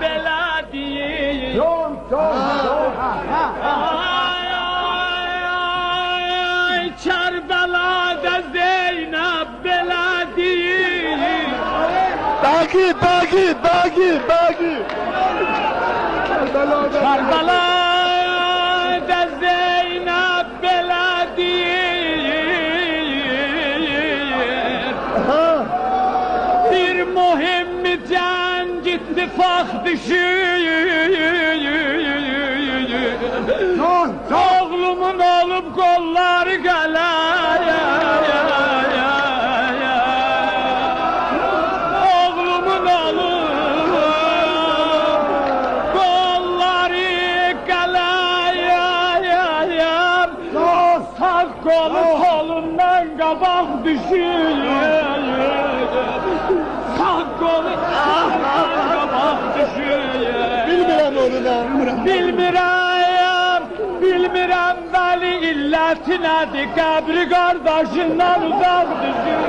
bela değil. Çok. Ay, Kerbela'da Zeynep bela değil. Dagi. Kerbela'da Zeynep bela değil. Bir mühim cenk ittifak Oğlumun olup kolları galaya. Oğlumun olup kolları galaya. Sağ kolu kolundan kabak düşüyor. Sağ kolu kabak düşüyor. Bilmirəm bəli illəti nədir, qəbri qardaşından uzaq düşür.